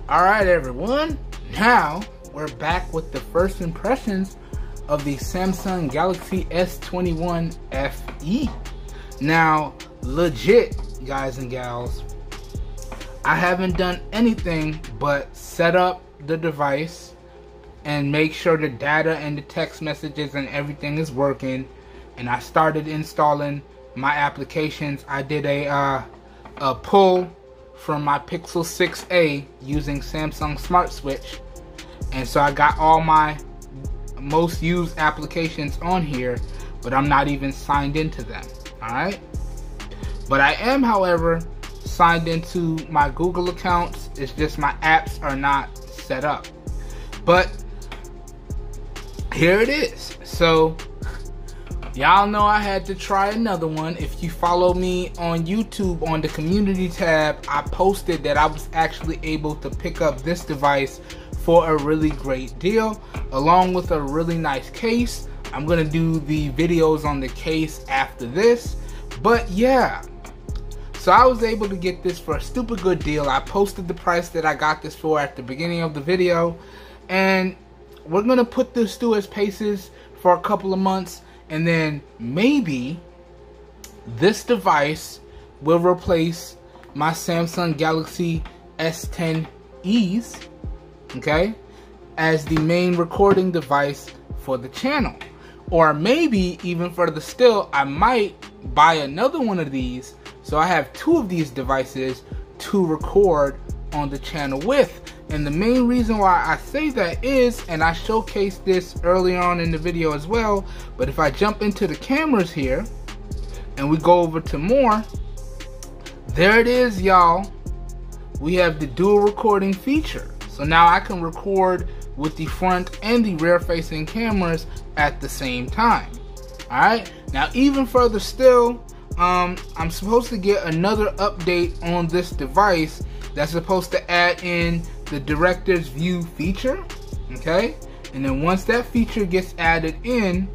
Alright everyone, now we're back with the first impressions of the Samsung Galaxy S21FE. Now, legit, guys and gals, I haven't done anything but set up the device and make sure the data and the text messages and everything is working, and I started installing my applications. I did a pull from my Pixel 6a using Samsung Smart Switch, and so I got all my most used applications on here, but I'm not even signed into them. Alright, but I am, however, signed into my Google accounts. It's just my apps are not set up. But here it is. So y'all know I had to try another one. If you follow me on YouTube, on the community tab, I posted that I was actually able to pick up this device for a really great deal, along with a really nice case. I'm gonna do the videos on the case after this, but yeah. So I was able to get this for a stupid good deal. I posted the price that I got this for at the beginning of the video, and we're gonna put this through its paces for a couple of months, and then maybe this device will replace my Samsung Galaxy S10es, okay, as the main recording device for the channel. Or maybe even further still, I might buy another one of these so I have two of these devices to record on the channel with. And the main reason why I say that is, and I showcased this earlier on in the video as well, but if I jump into the cameras here and we go over to more, there it is, y'all. We have the dual recording feature. So now I can record with the front and the rear facing cameras at the same time. Alright, now even further still, I'm supposed to get another update on this device that's supposed to add in the director's view feature, okay? And then once that feature gets added in,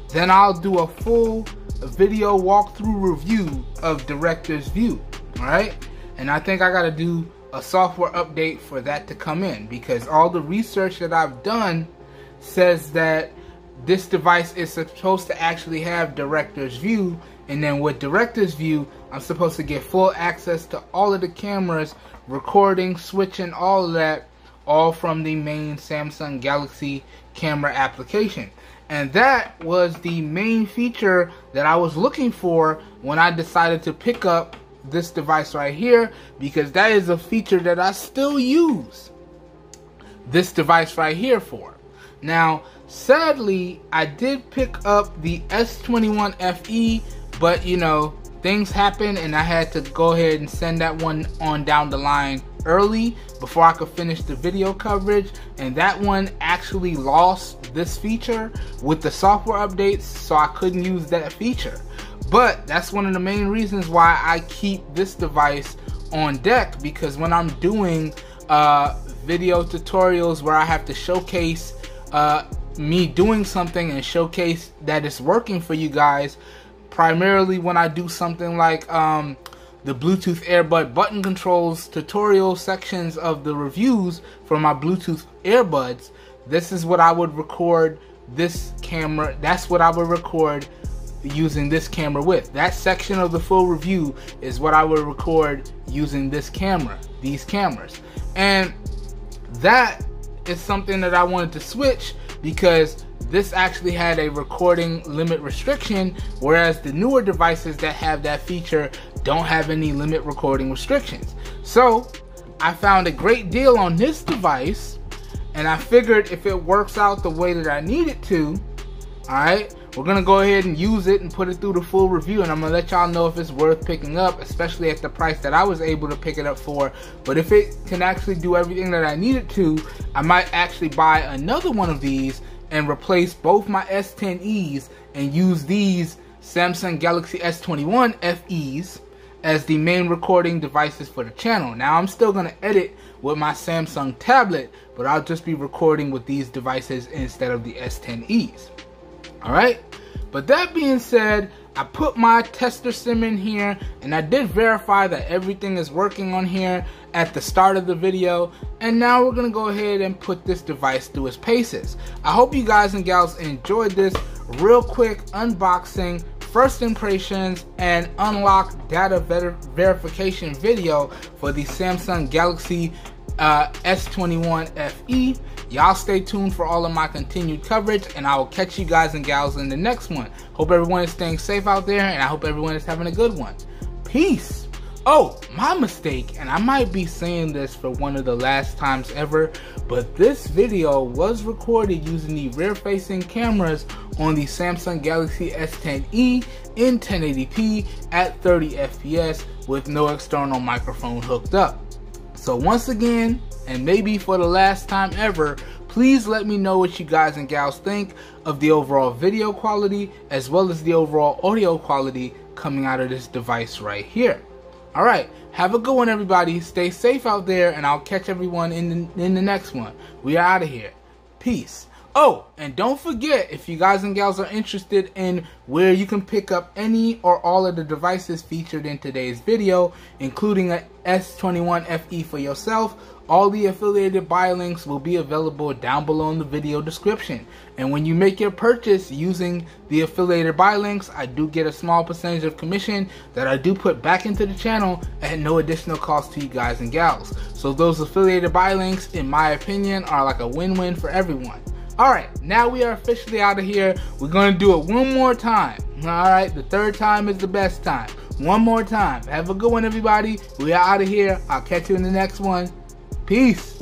then I'll do a full video walkthrough review of director's view, alright? And I think I gotta do a software update for that to come in, because all the research that I've done says that this device is supposed to actually have director's view, and then with director's view, I'm supposed to get full access to all of the cameras, recording, switching, all of that, all from the main Samsung Galaxy camera application. And that was the main feature that I was looking for when I decided to pick up this device right here, because that is a feature that I still use this device right here for. Now, sadly, I did pick up the S21FE, but you know, things happen and I had to go ahead and send that one on down the line early before I could finish the video coverage, and that one actually lost this feature with the software updates, so I couldn't use that feature. But that's one of the main reasons why I keep this device on deck, because when I'm doing video tutorials where I have to showcase me doing something and showcase that it's working for you guys, primarily when I do something like the Bluetooth earbud button controls tutorial sections of the reviews for my Bluetooth earbuds, this is what I would record this camera, that's what I would record using this camera with. That section of the full review is what I would record using this camera, these cameras. And that is something that I wanted to switch, because this actually had a recording limit restriction, whereas the newer devices that have that feature don't have any limit recording restrictions. So I found a great deal on this device, and I figured if it works out the way that I need it to, alright, we're gonna go ahead and use it and put it through the full review, and I'm gonna let y'all know if it's worth picking up, especially at the price that I was able to pick it up for. But if it can actually do everything that I need it to, I might actually buy another one of these and replace both my S10es and use these Samsung Galaxy S21 FEs as the main recording devices for the channel. Now I'm still gonna edit with my Samsung tablet, but I'll just be recording with these devices instead of the S10es. Alright, but that being said, I put my tester sim in here, and I did verify that everything is working on here at the start of the video, and now we're gonna go ahead and put this device through its paces. I hope you guys and gals enjoyed this real quick unboxing, first impressions, and unlock data verification video for the Samsung Galaxy S21 FE. Y'all stay tuned for all of my continued coverage, and I will catch you guys and gals in the next one. Hope everyone is staying safe out there, and I hope everyone is having a good one. Peace. Oh, my mistake, and I might be saying this for one of the last times ever, but this video was recorded using the rear-facing cameras on the Samsung Galaxy S10e in 1080p at 30 FPS with no external microphone hooked up. So once again, and maybe for the last time ever, please let me know what you guys and gals think of the overall video quality as well as the overall audio quality coming out of this device right here. Alright, have a good one everybody, stay safe out there, and I'll catch everyone in the next one. We are out of here. Peace. Oh, and don't forget, if you guys and gals are interested in where you can pick up any or all of the devices featured in today's video, including a S21 FE for yourself, all the affiliated buy links will be available down below in the video description. And when you make your purchase using the affiliated buy links, I do get a small percentage of commission that I do put back into the channel at no additional cost to you guys and gals. So those affiliated buy links, in my opinion, are like a win-win for everyone. Alright, now we are officially out of here. We're going to do it one more time. Alright, the third time is the best time. One more time. Have a good one, everybody. We are out of here. I'll catch you in the next one. Peace.